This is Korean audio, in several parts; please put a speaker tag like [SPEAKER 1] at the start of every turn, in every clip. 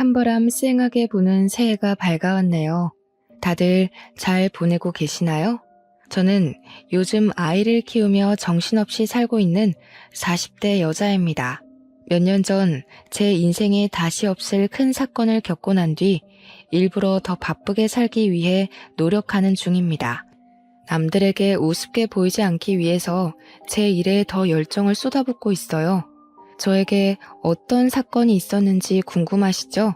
[SPEAKER 1] 찬바람 쌩하게 부는 새해가 밝아왔네요. 다들 잘 보내고 계시나요? 저는 요즘 아이를 키우며 정신없이 살고 있는 40대 여자입니다. 몇 년 전 제 인생에 다시 없을 큰 사건을 겪고 난 뒤 일부러 더 바쁘게 살기 위해 노력하는 중입니다. 남들에게 우습게 보이지 않기 위해서 제 일에 더 열정을 쏟아붓고 있어요. 저에게 어떤 사건이 있었는지 궁금하시죠?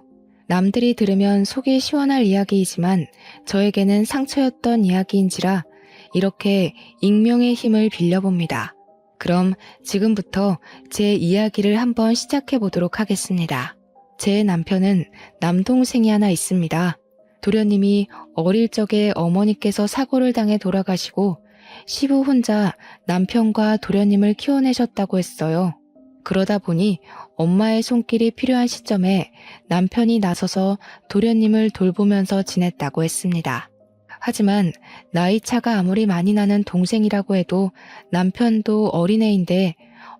[SPEAKER 1] 남들이 들으면 속이 시원할 이야기이지만 저에게는 상처였던 이야기인지라 이렇게 익명의 힘을 빌려봅니다. 그럼 지금부터 제 이야기를 한번 시작해 보도록 하겠습니다. 제 남편은 남동생이 하나 있습니다. 도련님이 어릴 적에 어머니께서 사고를 당해 돌아가시고 시부 혼자 남편과 도련님을 키워내셨다고 했어요. 그러다 보니 엄마의 손길이 필요한 시점에 남편이 나서서 도련님을 돌보면서 지냈다고 했습니다. 하지만 나이 차가 아무리 많이 나는 동생이라고 해도 남편도 어린애인데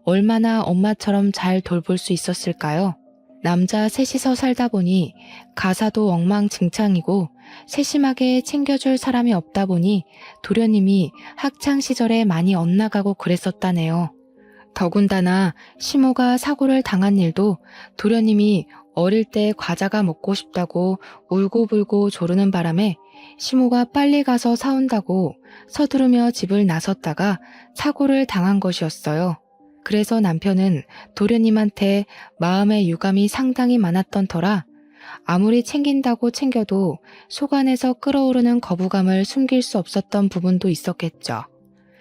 [SPEAKER 1] 얼마나 엄마처럼 잘 돌볼 수 있었을까요? 남자 셋이서 살다 보니 가사도 엉망진창이고 세심하게 챙겨줄 사람이 없다 보니 도련님이 학창시절에 많이 엇나가고 그랬었다네요. 더군다나 시모가 사고를 당한 일도 도련님이 어릴 때 과자가 먹고 싶다고 울고불고 조르는 바람에 시모가 빨리 가서 사온다고 서두르며 집을 나섰다가 사고를 당한 것이었어요. 그래서 남편은 도련님한테 마음의 유감이 상당히 많았던 터라 아무리 챙긴다고 챙겨도 속 안에서 끓어오르는 거부감을 숨길 수 없었던 부분도 있었겠죠.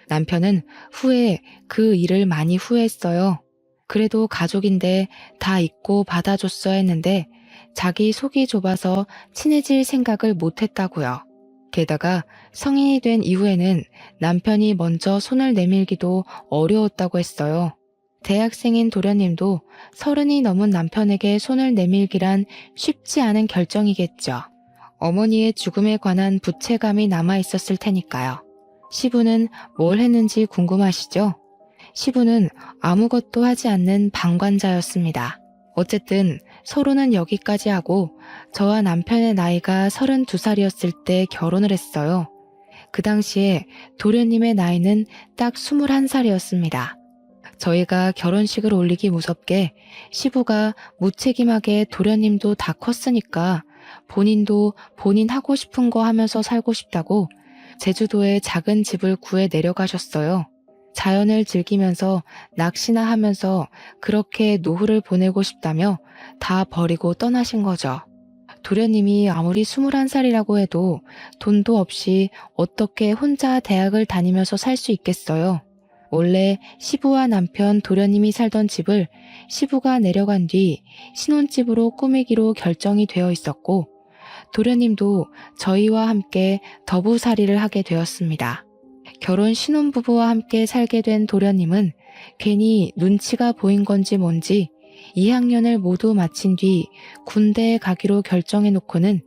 [SPEAKER 1] 남편은 후에 그 일을 많이 후회했어요. 그래도 가족인데 다 잊고 받아줬어야 했는데 자기 속이 좁아서 친해질 생각을 못했다고요. 게다가 성인이 된 이후에는 남편이 먼저 손을 내밀기도 어려웠다고 했어요. 대학생인 도련님도 30이 넘은 남편에게 손을 내밀기란 쉽지 않은 결정이겠죠. 어머니의 죽음에 관한 부채감이 남아있었을 테니까요. 시부는 뭘 했는지 궁금하시죠? 시부는 아무것도 하지 않는 방관자였습니다. 어쨌든 서로는 여기까지 하고 저와 남편의 나이가 32살이었을 때 결혼을 했어요. 그 당시에 도련님의 나이는 딱 21살이었습니다. 저희가 결혼식을 올리기 무섭게 시부가 무책임하게 도련님도 다 컸으니까 본인도 본인 하고 싶은 거 하면서 살고 싶다고 제주도에 작은 집을 구해 내려가셨어요. 자연을 즐기면서 낚시나 하면서 그렇게 노후를 보내고 싶다며 다 버리고 떠나신 거죠. 도련님이 아무리 21살이라고 해도 돈도 없이 어떻게 혼자 대학을 다니면서 살 수 있겠어요. 원래 시부와 남편 도련님이 살던 집을 시부가 내려간 뒤 신혼집으로 꾸미기로 결정이 되어 있었고 도련님도 저희와 함께 더부살이를 하게 되었습니다. 결혼 신혼부부와 함께 살게 된 도련님은 괜히 눈치가 보인 건지 뭔지 2학년을 모두 마친 뒤 군대에 가기로 결정해 놓고는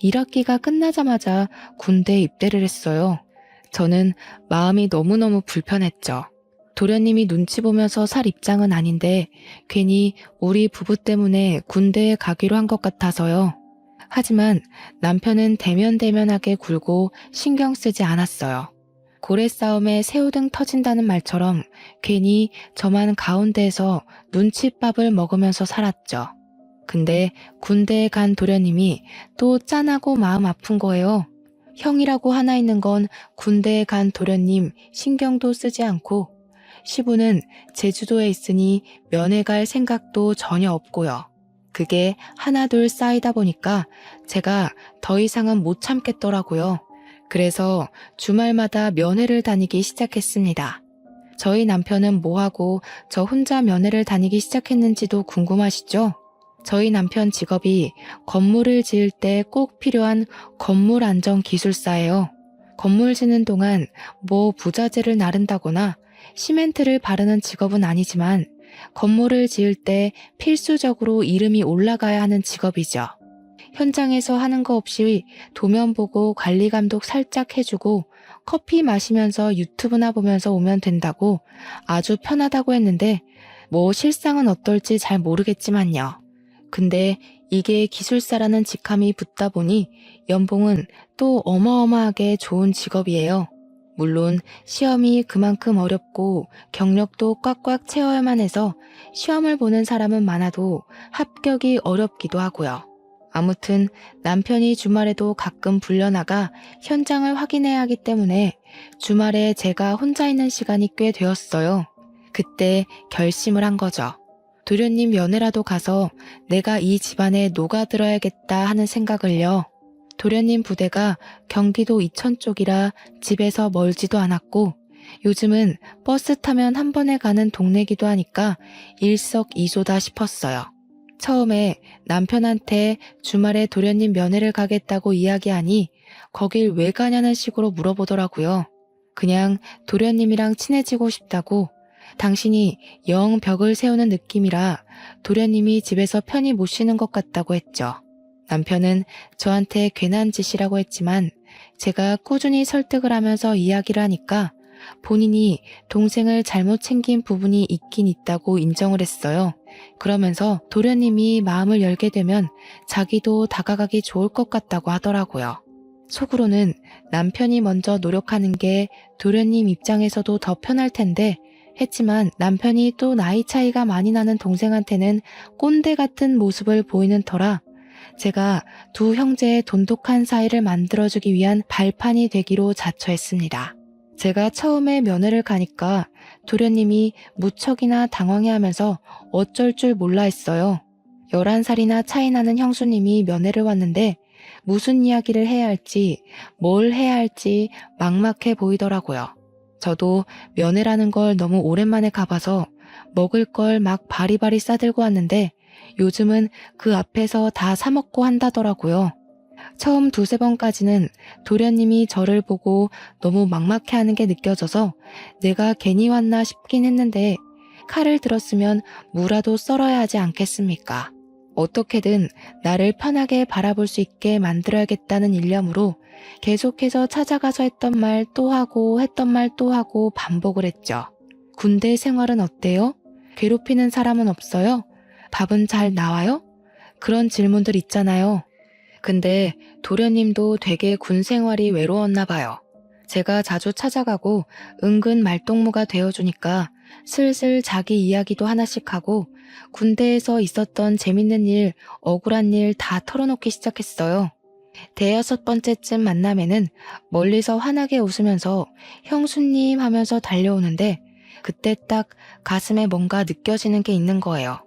[SPEAKER 1] 1학기가 끝나자마자 군대에 입대를 했어요. 저는 마음이 너무너무 불편했죠. 도련님이 눈치 보면서 살 입장은 아닌데 괜히 우리 부부 때문에 군대에 가기로 한 것 같아서요. 하지만 남편은 대면대면하게 굴고 신경 쓰지 않았어요. 고래 싸움에 새우등 터진다는 말처럼 괜히 저만 가운데에서 눈칫밥을 먹으면서 살았죠. 근데 군대에 간 도련님이 또 짠하고 마음 아픈 거예요. 형이라고 하나 있는 건 군대에 간 도련님 신경도 쓰지 않고 시부는 제주도에 있으니 면회 갈 생각도 전혀 없고요. 그게 하나둘 쌓이다 보니까 제가 더 이상은 못 참겠더라고요. 그래서 주말마다 면회를 다니기 시작했습니다. 저희 남편은 뭐하고 저 혼자 면회를 다니기 시작했는지도 궁금하시죠? 저희 남편 직업이 건물을 지을 때 꼭 필요한 건물 안전 기술사예요. 건물 짓는 동안 뭐 부자재를 나른다거나 시멘트를 바르는 직업은 아니지만 건물을 지을 때 필수적으로 이름이 올라가야 하는 직업이죠. 현장에서 하는 거 없이 도면 보고 관리 감독 살짝 해주고 커피 마시면서 유튜브나 보면서 오면 된다고 아주 편하다고 했는데 뭐 실상은 어떨지 잘 모르겠지만요. 근데 이게 기술사라는 직함이 붙다 보니 연봉은 또 어마어마하게 좋은 직업이에요. 물론 시험이 그만큼 어렵고 경력도 꽉꽉 채워야만 해서 시험을 보는 사람은 많아도 합격이 어렵기도 하고요. 아무튼 남편이 주말에도 가끔 불려나가 현장을 확인해야 하기 때문에 주말에 제가 혼자 있는 시간이 꽤 되었어요. 그때 결심을 한 거죠. 도련님 면회라도 가서 내가 이 집안에 녹아들어야겠다 하는 생각을요. 도련님 부대가 경기도 이천 쪽이라 집에서 멀지도 않았고 요즘은 버스 타면 한 번에 가는 동네기도 하니까 일석이조다 싶었어요. 처음에 남편한테 주말에 도련님 면회를 가겠다고 이야기하니 거길 왜 가냐는 식으로 물어보더라고요. 그냥 도련님이랑 친해지고 싶다고 당신이 영 벽을 세우는 느낌이라 도련님이 집에서 편히 못 쉬는 것 같다고 했죠. 남편은 저한테 괜한 짓이라고 했지만 제가 꾸준히 설득을 하면서 이야기를 하니까 본인이 동생을 잘못 챙긴 부분이 있긴 있다고 인정을 했어요. 그러면서 도련님이 마음을 열게 되면 자기도 다가가기 좋을 것 같다고 하더라고요. 속으로는 남편이 먼저 노력하는 게 도련님 입장에서도 더 편할 텐데 했지만 남편이 또 나이 차이가 많이 나는 동생한테는 꼰대 같은 모습을 보이는 터라 제가 두 형제의 돈독한 사이를 만들어주기 위한 발판이 되기로 자처했습니다. 제가 처음에 면회를 가니까 도련님이 무척이나 당황해하면서 어쩔 줄 몰라 했어요. 11살이나 차이 나는 형수님이 면회를 왔는데 무슨 이야기를 해야 할지 뭘 해야 할지 막막해 보이더라고요. 저도 면회라는 걸 너무 오랜만에 가봐서 먹을 걸 막 바리바리 싸들고 왔는데 요즘은 그 앞에서 다 사먹고 한다더라고요. 처음 두세 번까지는 도련님이 저를 보고 너무 막막해하는 게 느껴져서 내가 괜히 왔나 싶긴 했는데 칼을 들었으면 무라도 썰어야 하지 않겠습니까? 어떻게든 나를 편하게 바라볼 수 있게 만들어야겠다는 일념으로 계속해서 찾아가서 했던 말 또 하고 했던 말 또 하고 반복을 했죠. 군대 생활은 어때요? 괴롭히는 사람은 없어요? 밥은 잘 나와요? 그런 질문들 있잖아요. 근데 도련님도 되게 군 생활이 외로웠나 봐요. 제가 자주 찾아가고 은근 말동무가 되어주니까 슬슬 자기 이야기도 하나씩 하고 군대에서 있었던 재밌는 일, 억울한 일 다 털어놓기 시작했어요. 대여섯 번째쯤 만남에는 멀리서 환하게 웃으면서 형수님 하면서 달려오는데 그때 딱 가슴에 뭔가 느껴지는 게 있는 거예요.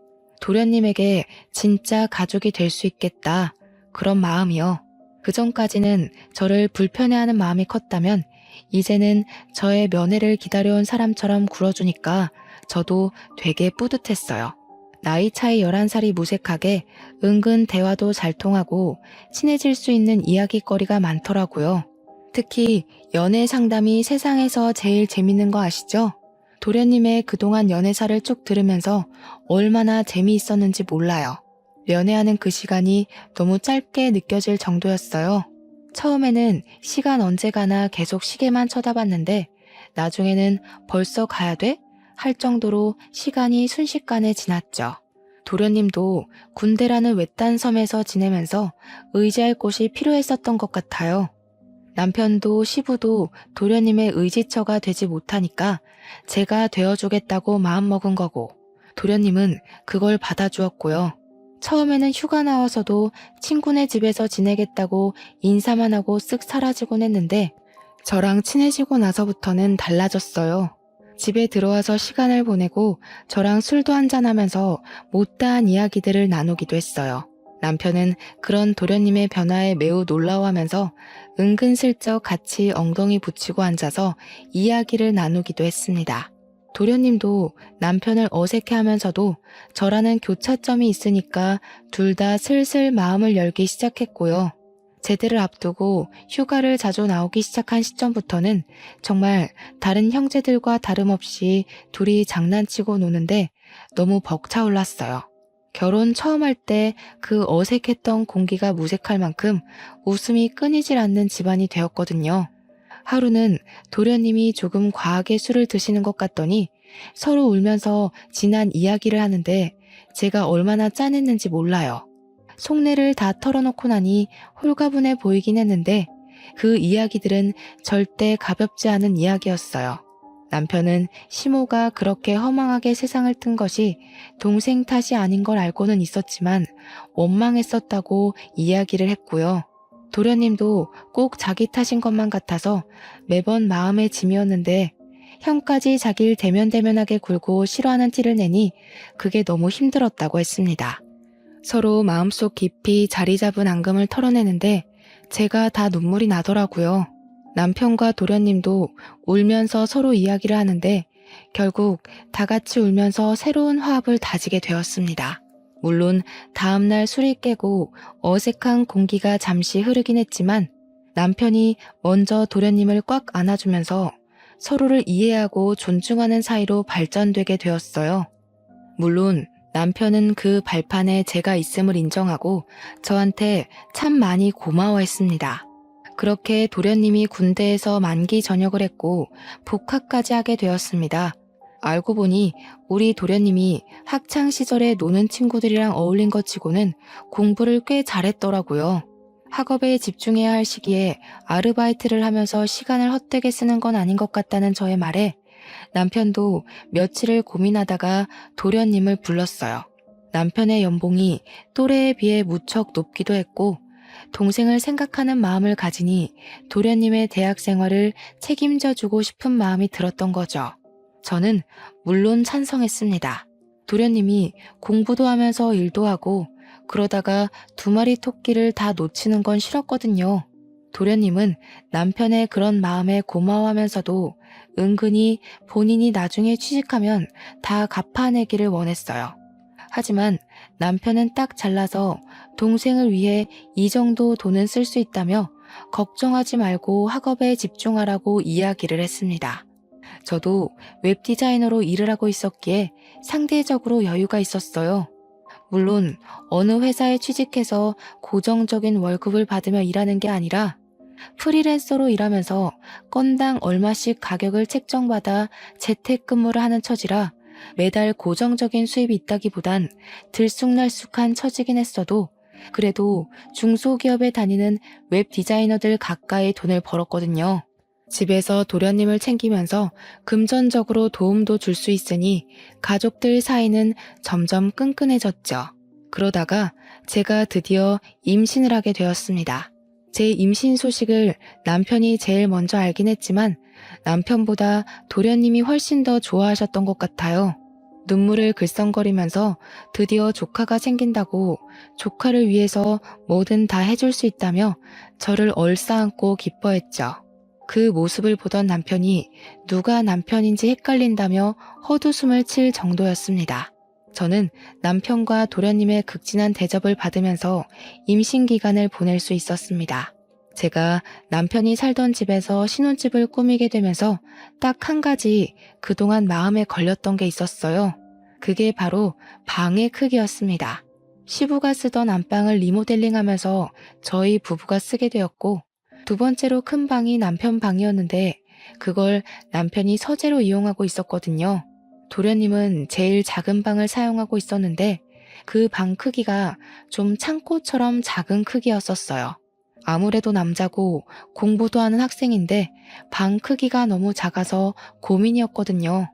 [SPEAKER 1] 도련님에게 진짜 가족이 될 수 있겠다. 그런 마음이요. 그전까지는 저를 불편해하는 마음이 컸다면 이제는 저의 면회를 기다려온 사람처럼 굴어주니까 저도 되게 뿌듯했어요. 나이 차이 11살이 무색하게 은근 대화도 잘 통하고 친해질 수 있는 이야기거리가 많더라고요. 특히 연애 상담이 세상에서 제일 재밌는 거 아시죠? 도련님의 그동안 연애사를 쭉 들으면서 얼마나 재미있었는지 몰라요. 연애하는 그 시간이 너무 짧게 느껴질 정도였어요. 처음에는 시간 언제 가나 계속 시계만 쳐다봤는데 나중에는 벌써 가야 돼? 할 정도로 시간이 순식간에 지났죠. 도련님도 군대라는 외딴 섬에서 지내면서 의지할 곳이 필요했었던 것 같아요. 남편도 시부도 도련님의 의지처가 되지 못하니까 제가 되어주겠다고 마음먹은 거고 도련님은 그걸 받아주었고요. 처음에는 휴가 나와서도 친구네 집에서 지내겠다고 인사만 하고 쓱 사라지곤 했는데 저랑 친해지고 나서부터는 달라졌어요. 집에 들어와서 시간을 보내고 저랑 술도 한잔하면서 못다한 이야기들을 나누기도 했어요. 남편은 그런 도련님의 변화에 매우 놀라워하면서 은근슬쩍 같이 엉덩이 붙이고 앉아서 이야기를 나누기도 했습니다. 도련님도 남편을 어색해하면서도 저라는 교차점이 있으니까 둘 다 슬슬 마음을 열기 시작했고요. 제대를 앞두고 휴가를 자주 나오기 시작한 시점부터는 정말 다른 형제들과 다름없이 둘이 장난치고 노는데 너무 벅차올랐어요. 결혼 처음 할 때 그 어색했던 공기가 무색할 만큼 웃음이 끊이질 않는 집안이 되었거든요. 하루는 도련님이 조금 과하게 술을 드시는 것 같더니 서로 울면서 지난 이야기를 하는데 제가 얼마나 짠했는지 몰라요. 속내를 다 털어놓고 나니 홀가분해 보이긴 했는데 그 이야기들은 절대 가볍지 않은 이야기였어요. 남편은 시모가 그렇게 허망하게 세상을 튼 것이 동생 탓이 아닌 걸 알고는 있었지만 원망했었다고 이야기를 했고요. 도련님도 꼭 자기 탓인 것만 같아서 매번 마음의 짐이었는데 형까지 자기를 대면대면하게 굴고 싫어하는 티를 내니 그게 너무 힘들었다고 했습니다. 서로 마음속 깊이 자리 잡은 앙금을 털어내는데 제가 다 눈물이 나더라고요. 남편과 도련님도 울면서 서로 이야기를 하는데 결국 다 같이 울면서 새로운 화합을 다지게 되었습니다. 물론 다음날 술이 깨고 어색한 공기가 잠시 흐르긴 했지만 남편이 먼저 도련님을 꽉 안아주면서 서로를 이해하고 존중하는 사이로 발전되게 되었어요. 물론 남편은 그 발판에 제가 있음을 인정하고 저한테 참 많이 고마워했습니다. 그렇게 도련님이 군대에서 만기 전역을 했고 복학까지 하게 되었습니다. 알고 보니 우리 도련님이 학창시절에 노는 친구들이랑 어울린 것 치고는 공부를 꽤 잘했더라고요. 학업에 집중해야 할 시기에 아르바이트를 하면서 시간을 헛되게 쓰는 건 아닌 것 같다는 저의 말에 남편도 며칠을 고민하다가 도련님을 불렀어요. 남편의 연봉이 또래에 비해 무척 높기도 했고 동생을 생각하는 마음을 가지니 도련님의 대학 생활을 책임져 주고 싶은 마음이 들었던 거죠. 저는 물론 찬성했습니다. 도련님이 공부도 하면서 일도 하고 그러다가 두 마리 토끼를 다 놓치는 건 싫었거든요. 도련님은 남편의 그런 마음에 고마워하면서도 은근히 본인이 나중에 취직하면 다 갚아내기를 원했어요. 하지만 남편은 딱 잘라서 동생을 위해 이 정도 돈은 쓸 수 있다며 걱정하지 말고 학업에 집중하라고 이야기를 했습니다. 저도 웹디자이너로 일을 하고 있었기에 상대적으로 여유가 있었어요. 물론 어느 회사에 취직해서 고정적인 월급을 받으며 일하는 게 아니라 프리랜서로 일하면서 건당 얼마씩 가격을 책정받아 재택근무를 하는 처지라 매달 고정적인 수입이 있다기보단 들쑥날쑥한 처지긴 했어도 그래도 중소기업에 다니는 웹 디자이너들 가까이 돈을 벌었거든요. 집에서 도련님을 챙기면서 금전적으로 도움도 줄 수 있으니 가족들 사이는 점점 끈끈해졌죠. 그러다가 제가 드디어 임신을 하게 되었습니다. 제 임신 소식을 남편이 제일 먼저 알긴 했지만 남편보다 도련님이 훨씬 더 좋아하셨던 것 같아요. 눈물을 글썽거리면서 드디어 조카가 생긴다고 조카를 위해서 뭐든 다 해줄 수 있다며 저를 얼싸안고 기뻐했죠. 그 모습을 보던 남편이 누가 남편인지 헷갈린다며 헛웃음을 칠 정도였습니다. 저는 남편과 도련님의 극진한 대접을 받으면서 임신 기간을 보낼 수 있었습니다. 제가 남편이 살던 집에서 신혼집을 꾸미게 되면서 딱 한 가지 그동안 마음에 걸렸던 게 있었어요. 그게 바로 방의 크기였습니다. 시부가 쓰던 안방을 리모델링하면서 저희 부부가 쓰게 되었고 두 번째로 큰 방이 남편 방이었는데 그걸 남편이 서재로 이용하고 있었거든요. 도련님은 제일 작은 방을 사용하고 있었는데 그 방 크기가 좀 창고처럼 작은 크기였었어요. 아무래도 남자고 공부도 하는 학생인데 방 크기가 너무 작아서 고민이었거든요.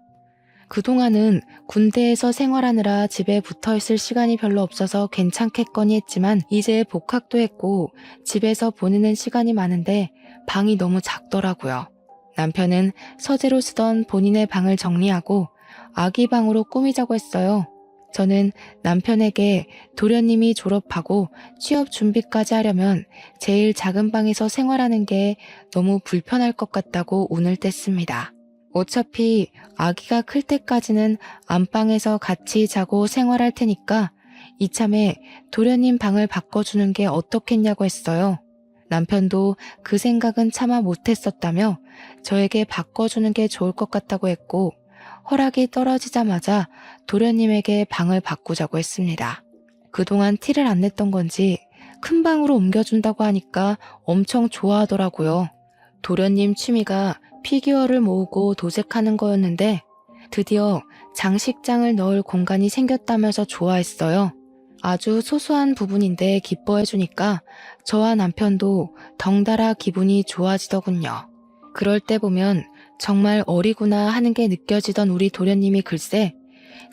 [SPEAKER 1] 그동안은 군대에서 생활하느라 집에 붙어있을 시간이 별로 없어서 괜찮겠거니 했지만 이제 복학도 했고 집에서 보내는 시간이 많은데 방이 너무 작더라고요. 남편은 서재로 쓰던 본인의 방을 정리하고 아기 방으로 꾸미자고 했어요. 저는 남편에게 도련님이 졸업하고 취업 준비까지 하려면 제일 작은 방에서 생활하는 게 너무 불편할 것 같다고 운을 뗐습니다. 어차피 아기가 클 때까지는 안방에서 같이 자고 생활할 테니까 이참에 도련님 방을 바꿔주는 게 어떻겠냐고 했어요. 남편도 그 생각은 차마 못했었다며 저에게 바꿔주는 게 좋을 것 같다고 했고 허락이 떨어지자마자 도련님에게 방을 바꾸자고 했습니다. 그동안 티를 안 냈던 건지 큰 방으로 옮겨준다고 하니까 엄청 좋아하더라고요. 도련님 취미가 피규어를 모으고 도색하는 거였는데 드디어 장식장을 넣을 공간이 생겼다면서 좋아했어요. 아주 소소한 부분인데 기뻐해주니까 저와 남편도 덩달아 기분이 좋아지더군요. 그럴 때 보면 정말 어리구나 하는 게 느껴지던 우리 도련님이 글쎄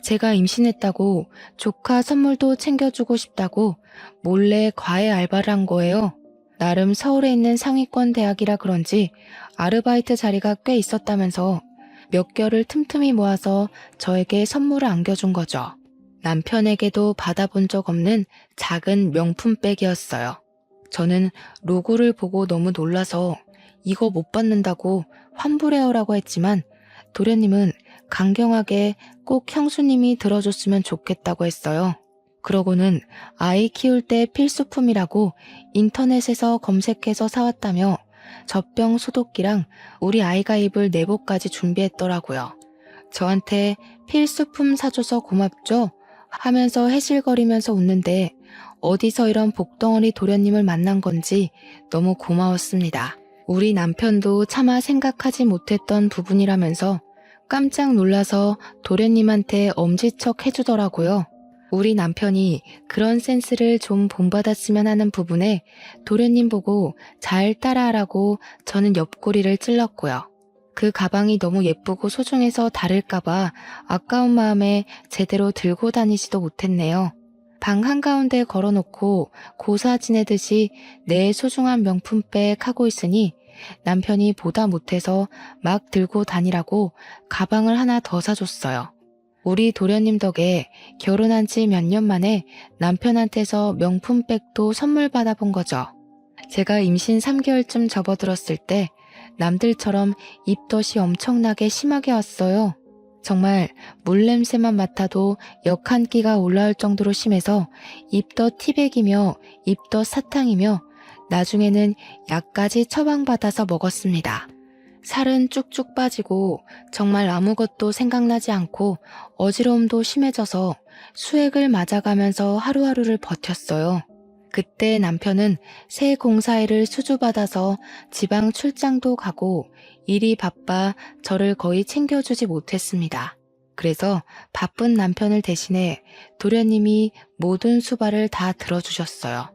[SPEAKER 1] 제가 임신했다고 조카 선물도 챙겨주고 싶다고 몰래 과외 알바를 한 거예요. 나름 서울에 있는 상위권 대학이라 그런지 아르바이트 자리가 꽤 있었다면서 몇 개월을 틈틈이 모아서 저에게 선물을 안겨준 거죠. 남편에게도 받아본 적 없는 작은 명품백이었어요. 저는 로고를 보고 너무 놀라서 이거 못 받는다고 환불해오라고 했지만 도련님은 강경하게 꼭 형수님이 들어줬으면 좋겠다고 했어요. 그러고는 아이 키울 때 필수품이라고 인터넷에서 검색해서 사왔다며 젖병 소독기랑 우리 아이가 입을 내복까지 준비했더라고요. 저한테 필수품 사줘서 고맙죠? 하면서 해실거리면서 웃는데 어디서 이런 복덩어리 도련님을 만난 건지 너무 고마웠습니다. 우리 남편도 차마 생각하지 못했던 부분이라면서 깜짝 놀라서 도련님한테 엄지척 해주더라고요. 우리 남편이 그런 센스를 좀 본받았으면 하는 부분에 도련님 보고 잘 따라하라고 저는 옆구리를 찔렀고요. 그 가방이 너무 예쁘고 소중해서 다를까봐 아까운 마음에 제대로 들고 다니지도 못했네요. 방 한가운데 걸어놓고 고사 지내듯이 내 소중한 명품백 하고 있으니 남편이 보다 못해서 막 들고 다니라고 가방을 하나 더 사줬어요. 우리 도련님 덕에 결혼한 지 몇 년 만에 남편한테서 명품백도 선물 받아본 거죠. 제가 임신 3개월쯤 접어들었을 때 남들처럼 입덧이 엄청나게 심하게 왔어요. 정말 물냄새만 맡아도 역 한 끼가 올라올 정도로 심해서 입덧 티백이며 입덧 사탕이며 나중에는 약까지 처방받아서 먹었습니다. 살은 쭉쭉 빠지고 정말 아무것도 생각나지 않고 어지러움도 심해져서 수액을 맞아가면서 하루하루를 버텼어요. 그때 남편은 새 공사일을 수주받아서 지방 출장도 가고 일이 바빠 저를 거의 챙겨주지 못했습니다. 그래서 바쁜 남편을 대신해 도련님이 모든 수발을 다 들어주셨어요.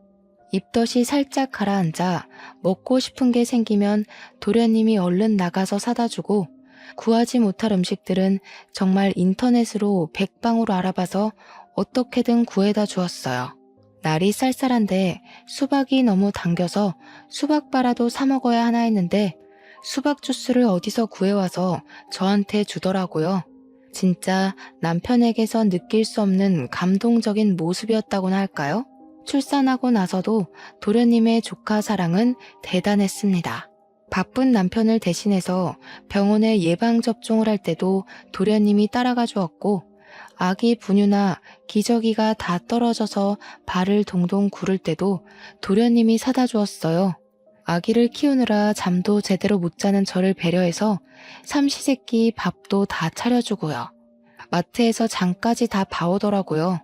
[SPEAKER 1] 입덧이 살짝 가라앉아 먹고 싶은 게 생기면 도련님이 얼른 나가서 사다 주고 구하지 못할 음식들은 정말 인터넷으로 백방으로 알아봐서 어떻게든 구해다 주었어요. 날이 쌀쌀한데 수박이 너무 당겨서 수박바라도 사 먹어야 하나 했는데 수박 주스를 어디서 구해와서 저한테 주더라고요. 진짜 남편에게서 느낄 수 없는 감동적인 모습이었다고나 할까요? 출산하고 나서도 도련님의 조카 사랑은 대단했습니다. 바쁜 남편을 대신해서 병원에 예방접종을 할 때도 도련님이 따라가 주었고 아기 분유나 기저귀가 다 떨어져서 발을 동동 구를 때도 도련님이 사다 주었어요. 아기를 키우느라 잠도 제대로 못 자는 저를 배려해서 삼시세끼 밥도 다 차려주고요. 마트에서 장까지 다 봐오더라고요.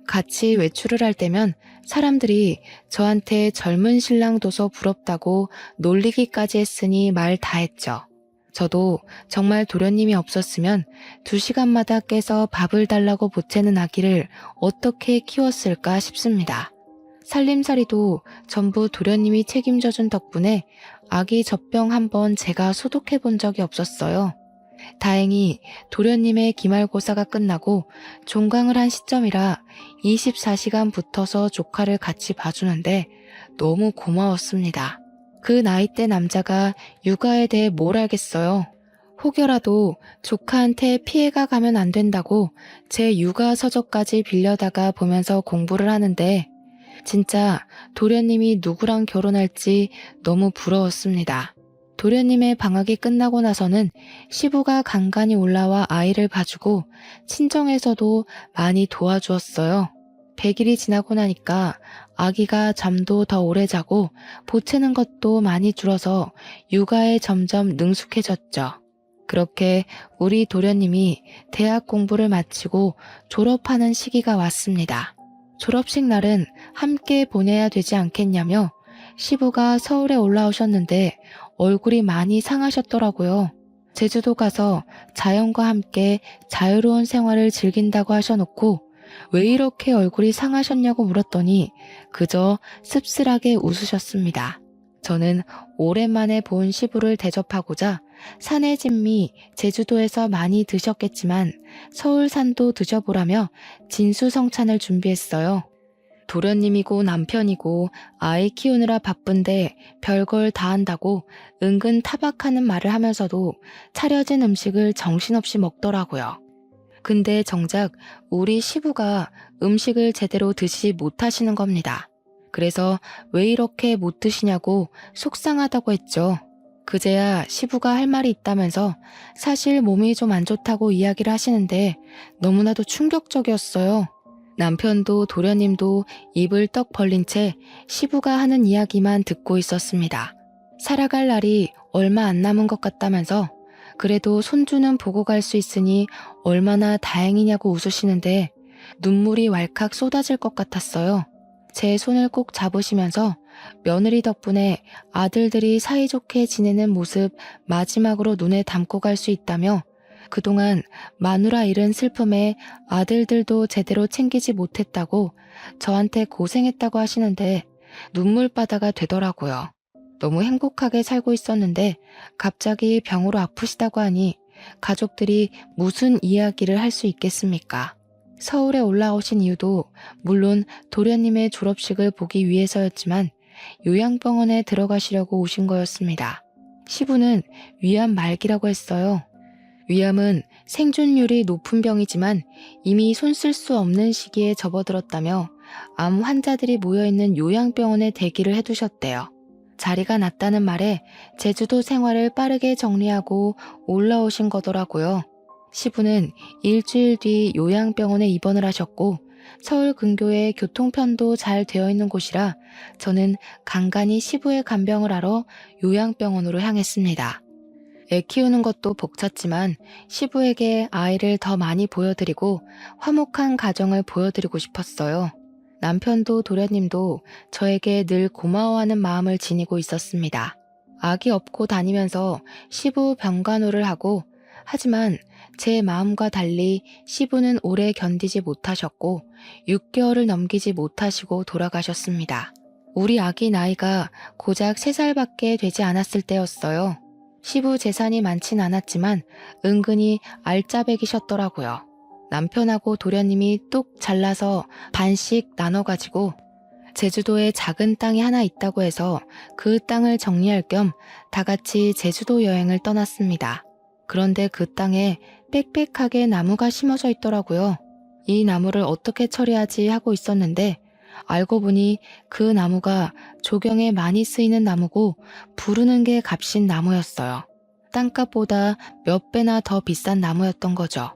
[SPEAKER 1] 같이 외출을 할 때면 사람들이 저한테 젊은 신랑 둬서 부럽다고 놀리기까지 했으니 말 다 했죠. 저도 정말 도련님이 없었으면 2시간마다 깨서 밥을 달라고 보채는 아기를 어떻게 키웠을까 싶습니다. 살림살이도 전부 도련님이 책임져준 덕분에 아기 젖병 한번 제가 소독해 본 적이 없었어요. 다행히 도련님의 기말고사가 끝나고 종강을 한 시점이라 24시간 붙어서 조카를 같이 봐주는데 너무 고마웠습니다. 그 나이대 남자가 육아에 대해 뭘 알겠어요. 혹여라도 조카한테 피해가 가면 안 된다고 제 육아 서적까지 빌려다가 보면서 공부를 하는데 진짜 도련님이 누구랑 결혼할지 너무 부러웠습니다. 도련님의 방학이 끝나고 나서는 시부가 간간히 올라와 아이를 봐주고 친정에서도 많이 도와주었어요. 100일이 지나고 나니까 아기가 잠도 더 오래 자고 보채는 것도 많이 줄어서 육아에 점점 능숙해졌죠. 그렇게 우리 도련님이 대학 공부를 마치고 졸업하는 시기가 왔습니다. 졸업식 날은 함께 보내야 되지 않겠냐며 시부가 서울에 올라오셨는데 얼굴이 많이 상하셨더라고요. 제주도 가서 자연과 함께 자유로운 생활을 즐긴다고 하셔놓고 왜 이렇게 얼굴이 상하셨냐고 물었더니 그저 씁쓸하게 웃으셨습니다. 저는 오랜만에 본 시부를 대접하고자 산의 진미 제주도에서 많이 드셨겠지만 서울산도 드셔보라며 진수성찬을 준비했어요. 도련님이고 남편이고 아이 키우느라 바쁜데 별걸 다 한다고 은근 타박하는 말을 하면서도 차려진 음식을 정신없이 먹더라고요. 근데 정작 우리 시부가 음식을 제대로 드시지 못하시는 겁니다. 그래서 왜 이렇게 못 드시냐고 속상하다고 했죠. 그제야 시부가 할 말이 있다면서 사실 몸이 좀 안 좋다고 이야기를 하시는데 너무나도 충격적이었어요. 남편도 도련님도 입을 떡 벌린 채 시부가 하는 이야기만 듣고 있었습니다. 살아갈 날이 얼마 안 남은 것 같다면서 그래도 손주는 보고 갈 수 있으니 얼마나 다행이냐고 웃으시는데 눈물이 왈칵 쏟아질 것 같았어요. 제 손을 꼭 잡으시면서 며느리 덕분에 아들들이 사이좋게 지내는 모습 마지막으로 눈에 담고 갈 수 있다며 그동안 마누라 잃은 슬픔에 아들들도 제대로 챙기지 못했다고 저한테 고생했다고 하시는데 눈물바다가 되더라고요. 너무 행복하게 살고 있었는데 갑자기 병으로 아프시다고 하니 가족들이 무슨 이야기를 할 수 있겠습니까? 서울에 올라오신 이유도 물론 도련님의 졸업식을 보기 위해서였지만 요양병원에 들어가시려고 오신 거였습니다. 시부는 위암 말기라고 했어요. 위암은 생존율이 높은 병이지만 이미 손 쓸 수 없는 시기에 접어들었다며 암 환자들이 모여있는 요양병원에 대기를 해두셨대요. 자리가 났다는 말에 제주도 생활을 빠르게 정리하고 올라오신 거더라고요. 시부는 일주일 뒤 요양병원에 입원을 하셨고 서울 근교에 교통편도 잘 되어 있는 곳이라 저는 간간히 시부의 간병을 하러 요양병원으로 향했습니다. 애 키우는 것도 벅찼지만 시부에게 아이를 더 많이 보여드리고 화목한 가정을 보여드리고 싶었어요. 남편도 도련님도 저에게 늘 고마워하는 마음을 지니고 있었습니다. 아기 업고 다니면서 시부 병간호를 하고 하지만 제 마음과 달리 시부는 오래 견디지 못하셨고 6개월을 넘기지 못하시고 돌아가셨습니다. 우리 아기 나이가 고작 3살밖에 되지 않았을 때였어요. 시부 재산이 많진 않았지만 은근히 알짜배기셨더라고요. 남편하고 도련님이 뚝 잘라서 반씩 나눠가지고 제주도에 작은 땅이 하나 있다고 해서 그 땅을 정리할 겸 다 같이 제주도 여행을 떠났습니다. 그런데 그 땅에 빽빽하게 나무가 심어져 있더라고요. 이 나무를 어떻게 처리하지 하고 있었는데 알고 보니 그 나무가 조경에 많이 쓰이는 나무고 부르는 게 값인 나무였어요. 땅값보다 몇 배나 더 비싼 나무였던 거죠.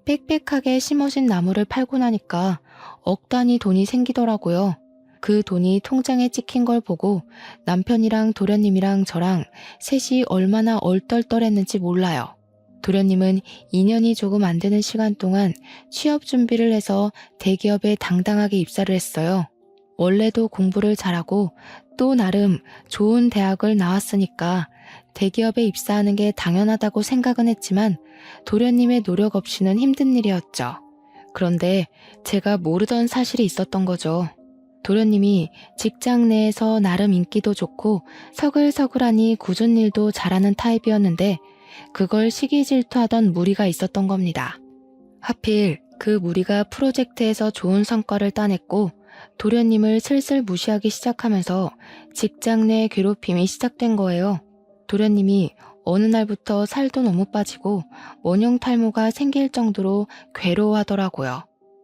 [SPEAKER 1] 빽빽하게 심어진 나무를 팔고 나니까 억 단위 돈이 생기더라고요. 그 돈이 통장에 찍힌 걸 보고 남편이랑 도련님이랑 저랑 셋이 얼마나 얼떨떨했는지 몰라요. 도련님은 2년이 조금 안 되는 시간 동안 취업 준비를 해서 대기업에 당당하게 입사를 했어요. 원래도 공부를 잘하고 또 나름 좋은 대학을 나왔으니까 대기업에 입사하는 게 당연하다고 생각은 했지만 도련님의 노력 없이는 힘든 일이었죠. 그런데 제가 모르던 사실이 있었던 거죠. 도련님이 직장 내에서 나름 인기도 좋고 서글서글하니 굳은 일도 잘하는 타입이었는데 그걸 시기 질투하던 무리가 있었던 겁니다. 하필 그 무리가 프로젝트에서 좋은 성과를 따냈고 도련님을 슬슬 무시하기 시작하면서 직장 내 괴롭힘이 시작된 거예요. 도련님이 어느 날부터 살도 너무 빠지고 원형 탈모가 생길 정도로 괴로워하더라고요.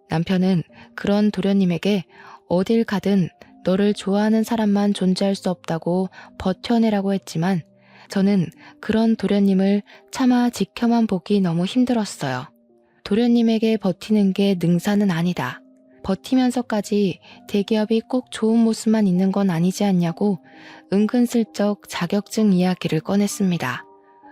[SPEAKER 1] 남편은 그런 도련님에게 어딜 가든 너를 좋아하는 사람만 존재할 수 없다고 버텨내라고 했지만 저는 그런 도련님을 차마 지켜만 보기 너무 힘들었어요. 도련님에게 버티는 게 능사는 아니다. 버티면서까지 대기업이 꼭 좋은 모습만 있는 건 아니지 않냐고 은근슬쩍 자격증 이야기를 꺼냈습니다.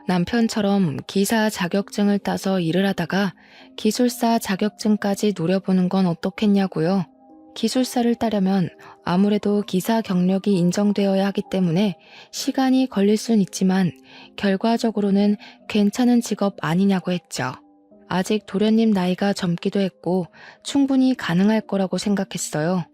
[SPEAKER 1] 남편처럼 기사 자격증을 따서 일을 하다가 기술사 자격증까지 노려보는 건 어떻겠냐고요. 기술사를 따려면 아무래도 기사 경력이 인정되어야 하기 때문에 시간이 걸릴 순 있지만 결과적으로는 괜찮은 직업 아니냐고 했죠. 아직 도련님 나이가 젊기도 했고 충분히 가능할 거라고 생각했어요.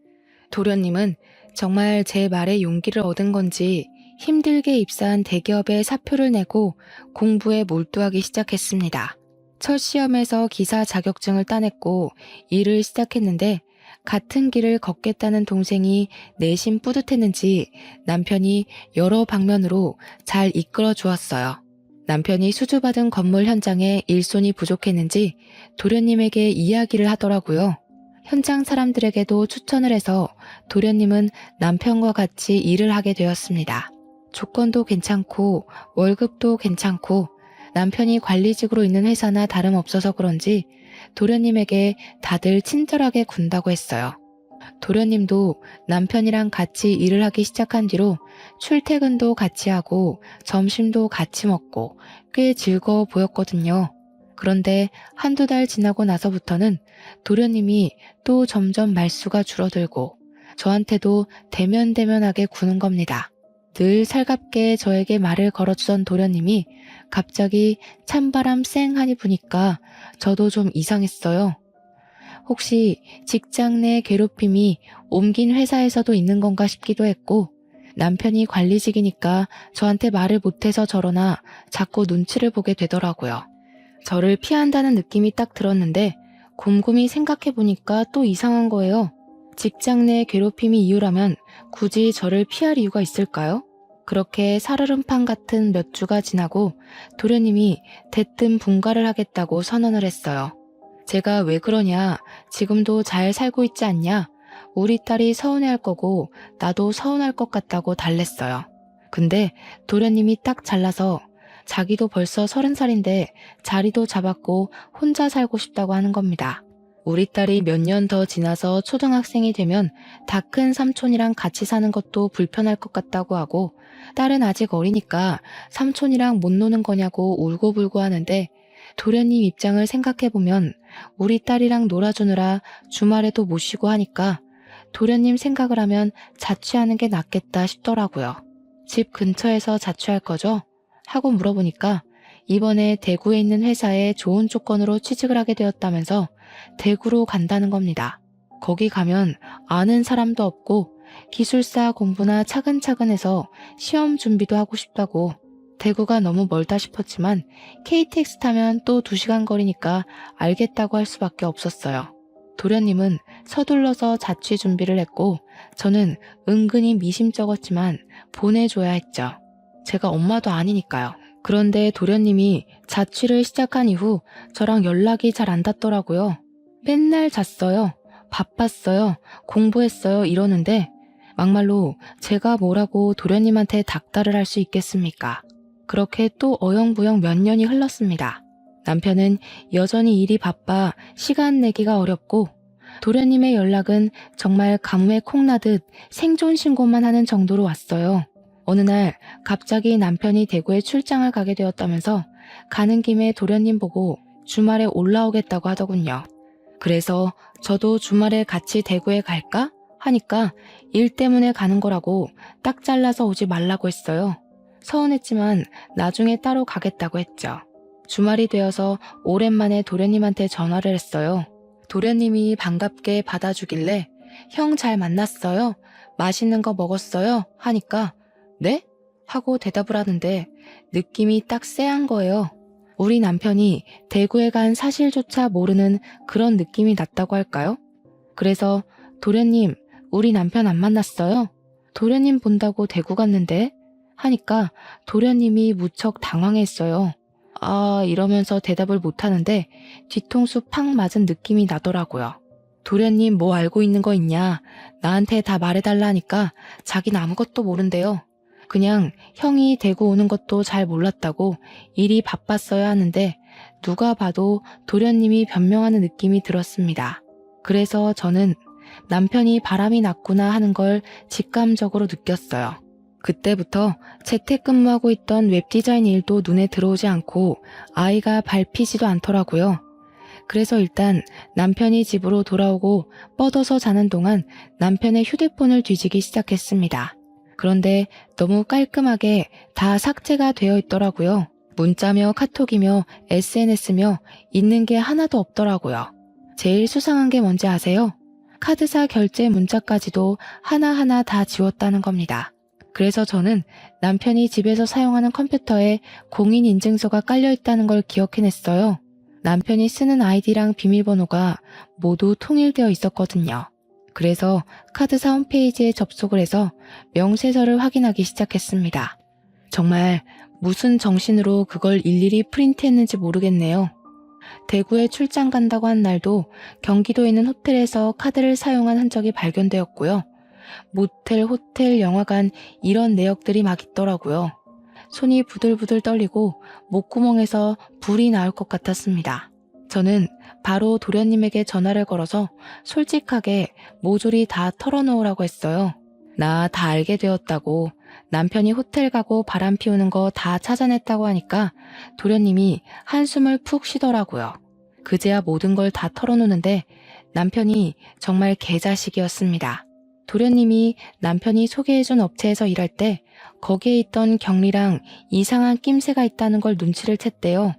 [SPEAKER 1] 도련님은 정말 제 말에 용기를 얻은 건지 힘들게 입사한 대기업에 사표를 내고 공부에 몰두하기 시작했습니다. 첫 시험에서 기사 자격증을 따냈고 일을 시작했는데 같은 길을 걷겠다는 동생이 내심 뿌듯했는지 남편이 여러 방면으로 잘 이끌어 주었어요. 남편이 수주받은 건물 현장에 일손이 부족했는지 도련님에게 이야기를 하더라고요. 현장 사람들에게도 추천을 해서 도련님은 남편과 같이 일을 하게 되었습니다. 조건도 괜찮고 월급도 괜찮고 남편이 관리직으로 있는 회사나 다름없어서 그런지 도련님에게 다들 친절하게 군다고 했어요. 도련님도 남편이랑 같이 일을 하기 시작한 뒤로 출퇴근도 같이 하고 점심도 같이 먹고 꽤 즐거워 보였거든요. 그런데 한두 달 지나고 나서부터는 도련님이 또 점점 말수가 줄어들고 저한테도 대면대면하게 구는 겁니다. 늘 살갑게 저에게 말을 걸어주던 도련님이 갑자기 찬바람 쌩하니 부니까 저도 좀 이상했어요. 혹시 직장 내 괴롭힘이 옮긴 회사에서도 있는 건가 싶기도 했고 남편이 관리직이니까 저한테 말을 못해서 저러나 자꾸 눈치를 보게 되더라고요. 저를 피한다는 느낌이 딱 들었는데 곰곰이 생각해보니까 또 이상한 거예요. 직장 내 괴롭힘이 이유라면 굳이 저를 피할 이유가 있을까요? 그렇게 살얼음판 같은 몇 주가 지나고 도련님이 대뜸 분가를 하겠다고 선언을 했어요. 제가 왜 그러냐, 지금도 잘 살고 있지 않냐, 우리 딸이 서운해할 거고 나도 서운할 것 같다고 달랬어요. 근데 도련님이 딱 잘라서 자기도 벌써 30살인데 자리도 잡았고 혼자 살고 싶다고 하는 겁니다. 우리 딸이 몇 년 더 지나서 초등학생이 되면 다 큰 삼촌이랑 같이 사는 것도 불편할 것 같다고 하고 딸은 아직 어리니까 삼촌이랑 못 노는 거냐고 울고불고 하는데 도련님 입장을 생각해보면 우리 딸이랑 놀아주느라 주말에도 못 쉬고 하니까 도련님 생각을 하면 자취하는 게 낫겠다 싶더라고요. 집 근처에서 자취할 거죠? 하고 물어보니까 이번에 대구에 있는 회사에 좋은 조건으로 취직을 하게 되었다면서 대구로 간다는 겁니다. 거기 가면 아는 사람도 없고 기술사 공부나 차근차근 해서 시험 준비도 하고 싶다고. 대구가 너무 멀다 싶었지만 KTX 타면 또 2시간 거리니까 알겠다고 할 수밖에 없었어요. 도련님은 서둘러서 자취 준비를 했고 저는 은근히 미심쩍었지만 보내줘야 했죠. 제가 엄마도 아니니까요. 그런데 도련님이 자취를 시작한 이후 저랑 연락이 잘 안 닿더라고요. 맨날 잤어요. 바빴어요. 공부했어요. 이러는데 막말로 제가 뭐라고 도련님한테 닥달을 할 수 있겠습니까? 그렇게 또 어영부영 몇 년이 흘렀습니다. 남편은 여전히 일이 바빠 시간 내기가 어렵고 도련님의 연락은 정말 가뭄에 콩나듯 생존 신고만 하는 정도로 왔어요. 어느 날 갑자기 남편이 대구에 출장을 가게 되었다면서 가는 김에 도련님 보고 주말에 올라오겠다고 하더군요. 그래서 저도 주말에 같이 대구에 갈까? 하니까 일 때문에 가는 거라고 딱 잘라서 오지 말라고 했어요. 서운했지만 나중에 따로 가겠다고 했죠. 주말이 되어서 오랜만에 도련님한테 전화를 했어요. 도련님이 반갑게 받아주길래 형 잘 만났어요? 맛있는 거 먹었어요? 하니까 네? 하고 대답을 하는데 느낌이 딱 쎄한 거예요. 우리 남편이 대구에 간 사실조차 모르는 그런 느낌이 났다고 할까요? 그래서 도련님, 우리 남편 안 만났어요? 도련님 본다고 대구 갔는데? 하니까 도련님이 무척 당황했어요. 아, 이러면서 대답을 못하는데 뒤통수 팍 맞은 느낌이 나더라고요. 도련님 뭐 알고 있는 거 있냐? 나한테 다 말해달라니까 자기는 아무것도 모른대요. 그냥 형이 대구 오는 것도 잘 몰랐다고 일이 바빴어야 하는데 누가 봐도 도련님이 변명하는 느낌이 들었습니다. 그래서 저는 남편이 바람이 났구나 하는 걸 직감적으로 느꼈어요. 그때부터 재택근무하고 있던 웹디자인 일도 눈에 들어오지 않고 아이가 밟히지도 않더라고요. 그래서 일단 남편이 집으로 돌아오고 뻗어서 자는 동안 남편의 휴대폰을 뒤지기 시작했습니다. 그런데 너무 깔끔하게 다 삭제가 되어 있더라고요. 문자며 카톡이며 SNS며 있는 게 하나도 없더라고요. 제일 수상한 게 뭔지 아세요? 카드사 결제 문자까지도 하나하나 다 지웠다는 겁니다. 그래서 저는 남편이 집에서 사용하는 컴퓨터에 공인인증서가 깔려있다는 걸 기억해냈어요. 남편이 쓰는 아이디랑 비밀번호가 모두 통일되어 있었거든요. 그래서 카드사 홈페이지에 접속을 해서 명세서를 확인하기 시작했습니다. 정말 무슨 정신으로 그걸 일일이 프린트했는지 모르겠네요. 대구에 출장 간다고 한 날도 경기도에 있는 호텔에서 카드를 사용한 흔적이 발견되었고요. 모텔, 호텔, 영화관 이런 내역들이 막 있더라고요. 손이 부들부들 떨리고 목구멍에서 불이 나올 것 같았습니다. 저는 바로 도련님에게 전화를 걸어서 솔직하게 모조리 다 털어놓으라고 했어요. 나 다 알게 되었다고, 남편이 호텔 가고 바람 피우는 거 다 찾아냈다고 하니까 도련님이 한숨을 푹 쉬더라고요. 그제야 모든 걸 다 털어놓는데 남편이 정말 개자식이었습니다. 도련님이 남편이 소개해준 업체에서 일할 때 거기에 있던 경리랑 이상한 낌새가 있다는 걸 눈치를 챘대요.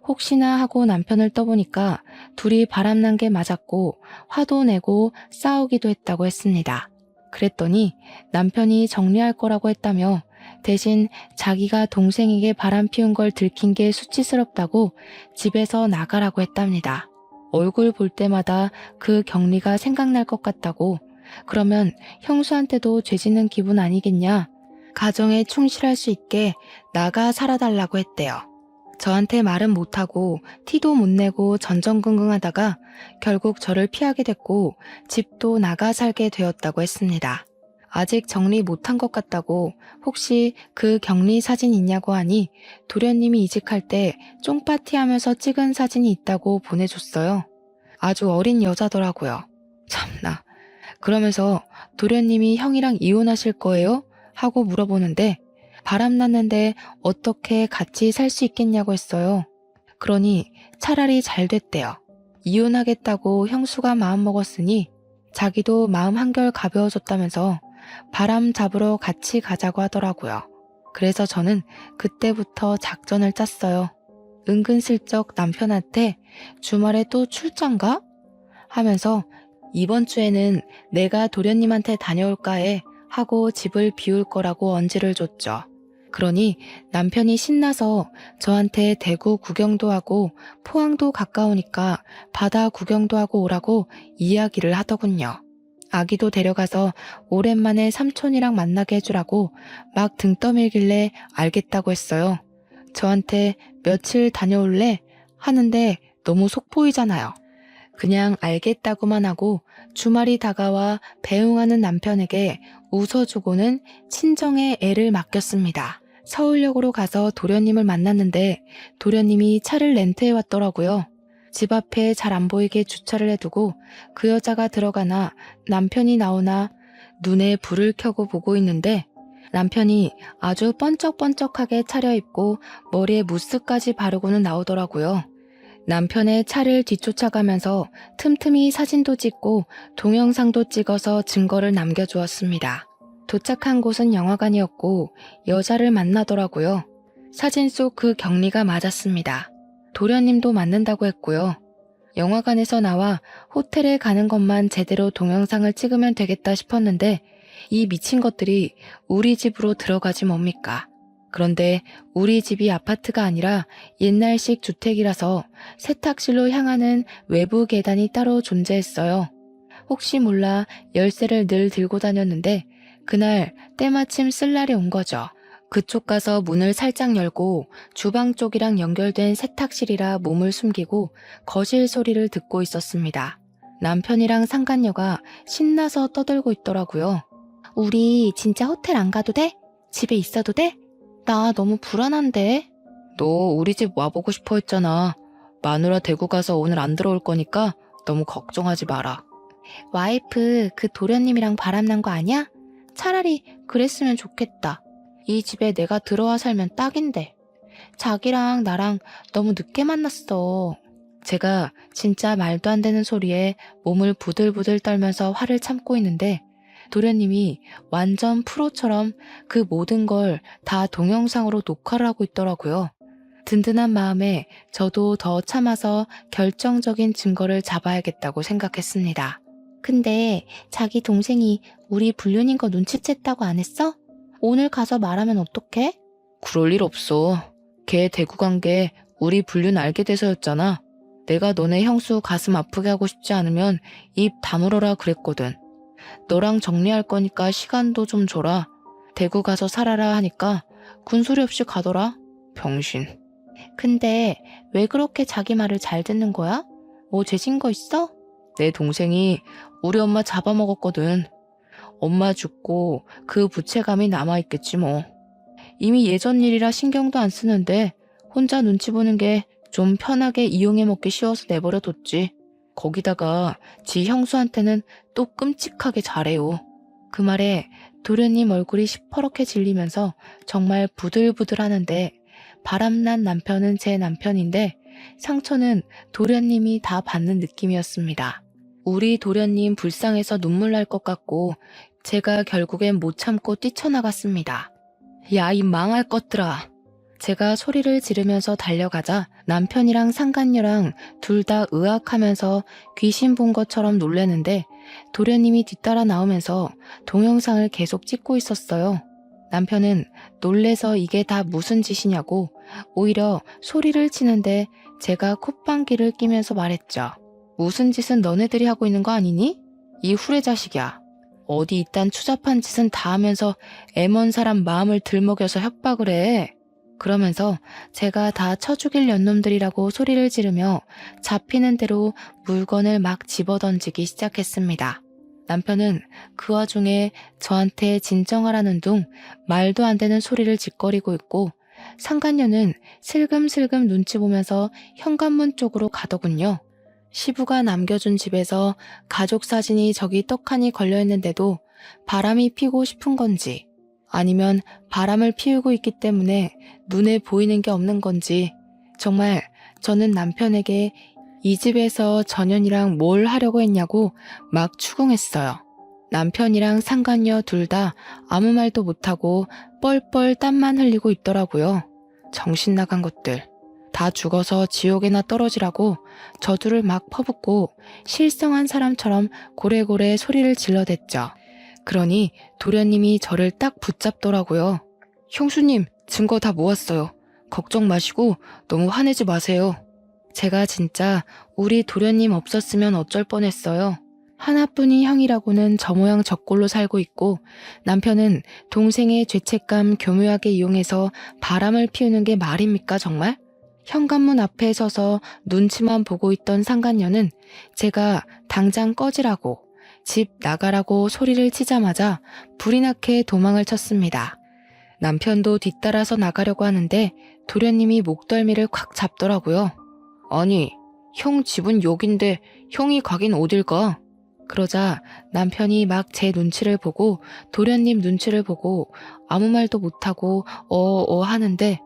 [SPEAKER 1] 혹시나 하고 남편을 떠보니까 둘이 바람난 게 맞았고 화도 내고 싸우기도 했다고 했습니다. 그랬더니 남편이 정리할 거라고 했다며 대신 자기가 동생에게 바람 피운 걸 들킨 게 수치스럽다고 집에서 나가라고 했답니다. 얼굴 볼 때마다 그 경리가 생각날 것 같다고, 그러면 형수한테도 죄지는 기분 아니겠냐, 가정에 충실할 수 있게 나가 살아달라고 했대요. 저한테 말은 못하고 티도 못 내고 전전긍긍하다가 결국 저를 피하게 됐고 집도 나가 살게 되었다고 했습니다. 아직 정리 못한 것 같다고 혹시 그 격리 사진 있냐고 하니 도련님이 이직할 때 쫑파티하면서 찍은 사진이 있다고 보내줬어요. 아주 어린 여자더라고요. 참나. 그러면서 도련님이 형이랑 이혼하실 거예요? 하고 물어보는데 바람났는데 어떻게 같이 살 수 있겠냐고 했어요. 그러니 차라리 잘 됐대요. 이혼하겠다고 형수가 마음먹었으니 자기도 마음 한결 가벼워졌다면서 바람 잡으러 같이 가자고 하더라고요. 그래서 저는 그때부터 작전을 짰어요. 은근슬쩍 남편한테 주말에 또 출장 가? 하면서 이번 주에는 내가 도련님한테 다녀올까 해 하고 집을 비울 거라고 언지를 줬죠. 그러니 남편이 신나서 저한테 대구 구경도 하고 포항도 가까우니까 바다 구경도 하고 오라고 이야기를 하더군요. 아기도 데려가서 오랜만에 삼촌이랑 만나게 해주라고 막 등 떠밀길래 알겠다고 했어요. 저한테 며칠 다녀올래? 하는데 너무 속 보이잖아요. 그냥 알겠다고만 하고 주말이 다가와 배웅하는 남편에게 웃어주고는 친정에 애를 맡겼습니다. 서울역으로 가서 도련님을 만났는데 도련님이 차를 렌트해 왔더라고요. 집 앞에 잘 안 보이게 주차를 해두고 그 여자가 들어가나 남편이 나오나 눈에 불을 켜고 보고 있는데 남편이 아주 번쩍번쩍하게 차려입고 머리에 무스까지 바르고는 나오더라고요. 남편의 차를 뒤쫓아가면서 틈틈이 사진도 찍고 동영상도 찍어서 증거를 남겨주었습니다. 도착한 곳은 영화관이었고 여자를 만나더라고요. 사진 속 그 경리가 맞았습니다. 도련님도 맞는다고 했고요. 영화관에서 나와 호텔에 가는 것만 제대로 동영상을 찍으면 되겠다 싶었는데 이 미친 것들이 우리 집으로 들어가지 뭡니까? 그런데 우리 집이 아파트가 아니라 옛날식 주택이라서 세탁실로 향하는 외부 계단이 따로 존재했어요. 혹시 몰라 열쇠를 늘 들고 다녔는데 그날 때마침 쓸 날이 온 거죠. 그쪽 가서 문을 살짝 열고 주방 쪽이랑 연결된 세탁실이라 몸을 숨기고 거실 소리를 듣고 있었습니다. 남편이랑 상간녀가 신나서 떠들고 있더라고요. 우리 진짜 호텔 안 가도 돼? 집에 있어도 돼? 나 너무 불안한데. 너 우리 집 와보고 싶어 했잖아. 마누라 대구 가서 오늘 안 들어올 거니까 너무 걱정하지 마라. 와이프 그 도련님이랑 바람난 거 아니야? 차라리 그랬으면 좋겠다. 이 집에 내가 들어와 살면 딱인데. 자기랑 나랑 너무 늦게 만났어. 제가 진짜 말도 안 되는 소리에 몸을 부들부들 떨면서 화를 참고 있는데 도련님이 완전 프로처럼 그 모든 걸 다 동영상으로 녹화를 하고 있더라고요. 든든한 마음에 저도 더 참아서 결정적인 증거를 잡아야겠다고 생각했습니다.
[SPEAKER 2] 근데 자기 동생이 우리 불륜인 거 눈치챘다고 안 했어? 오늘 가서 말하면 어떡해?
[SPEAKER 1] 그럴 일 없어. 걔 대구 간 게 우리 불륜 알게 돼서였잖아. 내가 너네 형수 가슴 아프게 하고 싶지 않으면 입 다물어라 그랬거든. 너랑 정리할 거니까 시간도 좀 줘라. 대구 가서 살아라 하니까 군소리 없이 가더라. 병신.
[SPEAKER 2] 근데 왜 그렇게 자기 말을 잘 듣는 거야? 뭐 죄진 거 있어?
[SPEAKER 1] 내 동생이 우리 엄마 잡아먹었거든. 엄마 죽고 그 부채감이 남아있겠지 뭐. 이미 예전 일이라 신경도 안 쓰는데 혼자 눈치 보는 게 좀 편하게 이용해 먹기 쉬워서 내버려 뒀지. 거기다가 지 형수한테는 또 끔찍하게 잘해요. 그 말에 도련님 얼굴이 시퍼렇게 질리면서 정말 부들부들 하는데 바람난 남편은 제 남편인데 상처는 도련님이 다 받는 느낌이었습니다. 우리 도련님 불쌍해서 눈물 날 것 같고 제가 결국엔 못 참고 뛰쳐나갔습니다. 야, 이 망할 것들아. 제가 소리를 지르면서 달려가자 남편이랑 상간녀랑 둘 다 으악하면서 귀신 본 것처럼 놀래는데 도련님이 뒤따라 나오면서 동영상을 계속 찍고 있었어요. 남편은 놀래서 이게 다 무슨 짓이냐고 오히려 소리를 치는데 제가 콧방귀를 끼면서 말했죠. 무슨 짓은 너네들이 하고 있는 거 아니니? 이 후레자식이야. 어디 이딴 추잡한 짓은 다 하면서 애먼 사람 마음을 들먹여서 협박을 해. 그러면서 제가 다 쳐죽일 년놈들이라고 소리를 지르며 잡히는 대로 물건을 막 집어던지기 시작했습니다. 남편은 그 와중에 저한테 진정하라는 둥 말도 안 되는 소리를 짓거리고 있고 상간녀는 슬금슬금 눈치 보면서 현관문 쪽으로 가더군요. 시부가 남겨준 집에서 가족 사진이 저기 떡하니 걸려있는데도 바람이 피고 싶은 건지 아니면 바람을 피우고 있기 때문에 눈에 보이는 게 없는 건지 정말 저는 남편에게 이 집에서 전현이랑 뭘 하려고 했냐고 막 추궁했어요. 남편이랑 상간녀 둘 다 아무 말도 못하고 뻘뻘 땀만 흘리고 있더라고요. 정신 나간 것들. 다 죽어서 지옥에나 떨어지라고 저주를 막 퍼붓고 실성한 사람처럼 고래고래 소리를 질러댔죠. 그러니 도련님이 저를 딱 붙잡더라고요. 형수님, 증거 다 모았어요. 걱정 마시고 너무 화내지 마세요. 제가 진짜 우리 도련님 없었으면 어쩔 뻔했어요. 하나뿐인 형이라고는 저 모양 저 꼴로 살고 있고 남편은 동생의 죄책감 교묘하게 이용해서 바람을 피우는 게 말입니까 정말? 현관문 앞에 서서 눈치만 보고 있던 상간녀는 제가 당장 꺼지라고 집 나가라고 소리를 치자마자 불이 나게 도망을 쳤습니다. 남편도 뒤따라서 나가려고 하는데 도련님이 목덜미를 콱 잡더라고요. 아니, 형 집은 여긴데 형이 가긴 어딜 가? 그러자 남편이 막 제 눈치를 보고 도련님 눈치를 보고 아무 말도 못하고 하는데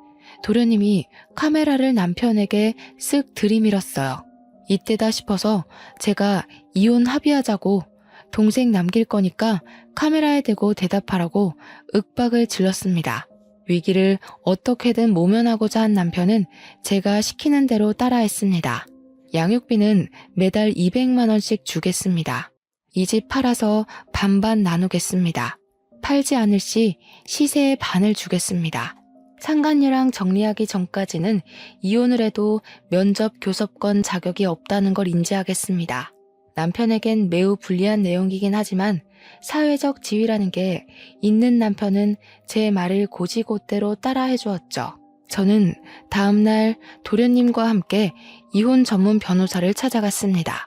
[SPEAKER 1] 도련님이 카메라를 남편에게 쓱 들이밀었어요. 이때다 싶어서 제가 이혼 합의하자고 동생 남길 거니까 카메라에 대고 대답하라고 윽박을 질렀습니다. 위기를 어떻게든 모면하고자 한 남편은 제가 시키는 대로 따라했습니다. 양육비는 매달 200만 원씩 주겠습니다. 이 집 팔아서 반반 나누겠습니다. 팔지 않을 시 시세의 반을 주겠습니다. 상간녀랑 정리하기 전까지는 이혼을 해도 면접 교섭권 자격이 없다는 걸 인지하겠습니다. 남편에겐 매우 불리한 내용이긴 하지만 사회적 지위라는 게 있는 남편은 제 말을 고지고대로 따라해 주었죠. 저는 다음날 도련님과 함께 이혼 전문 변호사를 찾아갔습니다.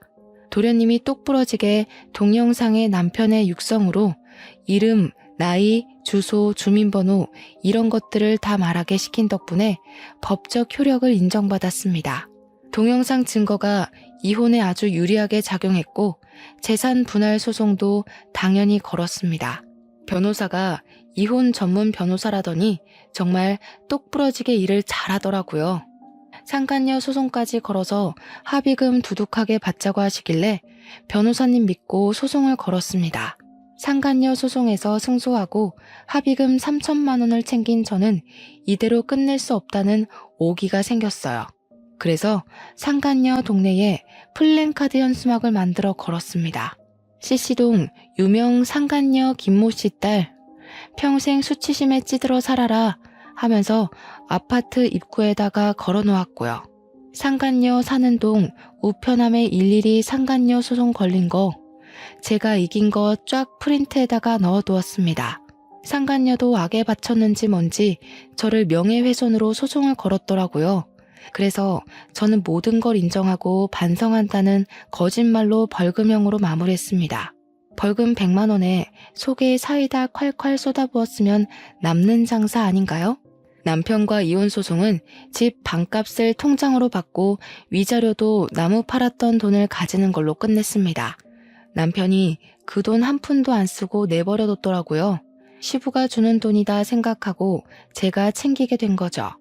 [SPEAKER 1] 도련님이 똑부러지게 동영상의 남편의 육성으로 이름, 나이, 주소, 주민번호 이런 것들을 다 말하게 시킨 덕분에 법적 효력을 인정받았습니다. 동영상 증거가 이혼에 아주 유리하게 작용했고 재산 분할 소송도 당연히 걸었습니다. 변호사가 이혼 전문 변호사라더니 정말 똑부러지게 일을 잘하더라고요. 상간녀 소송까지 걸어서 합의금 두둑하게 받자고 하시길래 변호사님 믿고 소송을 걸었습니다. 상간녀 소송에서 승소하고 합의금 3천만 원을 챙긴 저는 이대로 끝낼 수 없다는 오기가 생겼어요. 그래서 상간녀 동네에 플랜카드 현수막을 만들어 걸었습니다. CC동 유명 상간녀 김모 씨 딸, 평생 수치심에 찌들어 살아라 하면서 아파트 입구에다가 걸어놓았고요. 상간녀 사는 동 우편함에 일일이 상간녀 소송 걸린 거, 제가 이긴 거 쫙 프린트에다가 넣어두었습니다. 상간녀도 악에 바쳤는지 뭔지 저를 명예훼손으로 소송을 걸었더라고요. 그래서 저는 모든 걸 인정하고 반성한다는 거짓말로 벌금형으로 마무리했습니다. 벌금 100만 원에 속에 사이다 콸콸 쏟아부었으면 남는 장사 아닌가요? 남편과 이혼 소송은 집 반값을 통장으로 받고 위자료도 나무 팔았던 돈을 가지는 걸로 끝냈습니다. 남편이 그 돈 한 푼도 안 쓰고 내버려뒀더라고요. 시부가 주는 돈이다 생각하고 제가 챙기게 된 거죠.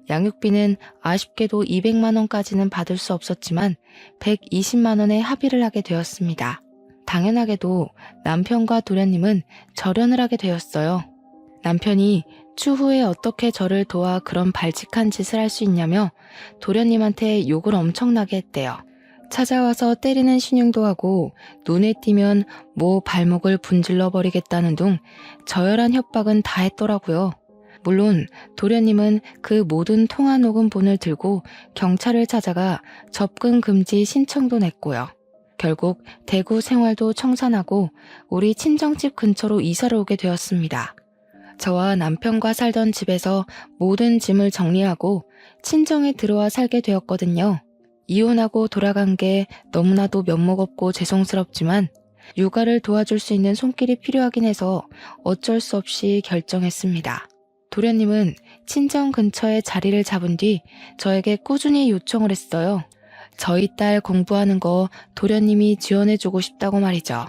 [SPEAKER 1] 양육비는 아쉽게도 200만 원까지는 받을 수 없었지만 120만 원에 합의를 하게 되었습니다. 당연하게도 남편과 도련님은 절연을 하게 되었어요. 남편이 추후에 어떻게 저를 도와 그런 발칙한 짓을 할 수 있냐며 도련님한테 욕을 엄청나게 했대요. 찾아와서 때리는 신용도 하고 눈에 띄면 모 발목을 분질러 버리겠다는 둥 저열한 협박은 다 했더라고요. 물론 도련님은 그 모든 통화 녹음본을 들고 경찰을 찾아가 접근 금지 신청도 냈고요. 결국 대구 생활도 청산하고 우리 친정집 근처로 이사를 오게 되었습니다. 저와 남편과 살던 집에서 모든 짐을 정리하고 친정에 들어와 살게 되었거든요. 이혼하고 돌아간 게 너무나도 면목 없고 죄송스럽지만 육아를 도와줄 수 있는 손길이 필요하긴 해서 어쩔 수 없이 결정했습니다. 도련님은 친정 근처에 자리를 잡은 뒤 저에게 꾸준히 요청을 했어요. 저희 딸 공부하는 거 도련님이 지원해주고 싶다고 말이죠.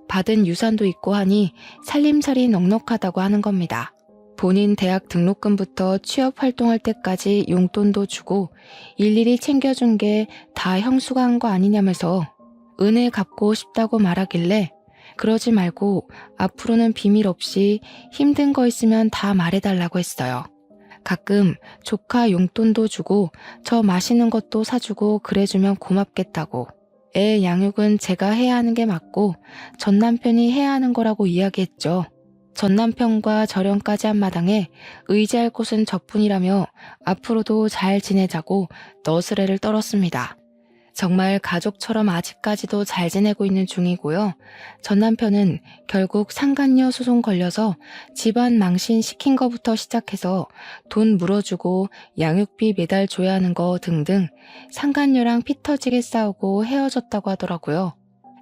[SPEAKER 1] 받은 유산도 있고 하니 살림살이 넉넉하다고 하는 겁니다. 본인 대학 등록금부터 취업 활동할 때까지 용돈도 주고 일일이 챙겨준 게 다 형수가 한 거 아니냐면서 은혜 갚고 싶다고 말하길래 그러지 말고 앞으로는 비밀 없이 힘든 거 있으면 다 말해달라고 했어요. 가끔 조카 용돈도 주고 저 맛있는 것도 사주고 그래주면 고맙겠다고. 애 양육은 제가 해야 하는 게 맞고 전 남편이 해야 하는 거라고 이야기했죠. 전 남편과 절연까지 한 마당에 의지할 곳은 저뿐이라며 앞으로도 잘 지내자고 너스레를 떨었습니다. 정말 가족처럼 아직까지도 잘 지내고 있는 중이고요. 전 남편은 결국 상간녀 소송 걸려서 집안 망신 시킨 거부터 시작해서 돈 물어주고 양육비 매달 줘야 하는 거 등등 상간녀랑 피 터지게 싸우고 헤어졌다고 하더라고요.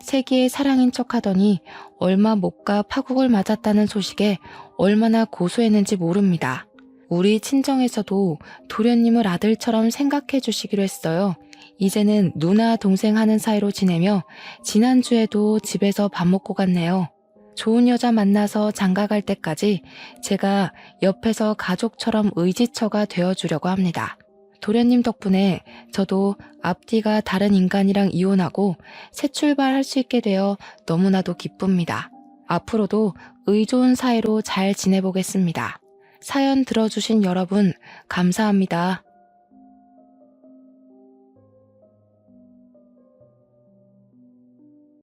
[SPEAKER 1] 세기의 사랑인 척하더니 얼마 못 가 파국을 맞았다는 소식에 얼마나 고소했는지 모릅니다. 우리 친정에서도 도련님을 아들처럼 생각해 주시기로 했어요. 이제는 누나 동생 하는 사이로 지내며 지난주에도 집에서 밥 먹고 갔네요. 좋은 여자 만나서 장가갈 때까지 제가 옆에서 가족처럼 의지처가 되어주려고 합니다. 도련님 덕분에 저도 앞뒤가 다른 인간이랑 이혼하고 새 출발할 수 있게 되어 너무나도 기쁩니다. 앞으로도 의좋은 사이로 잘 지내보겠습니다. 사연 들어주신 여러분 감사합니다.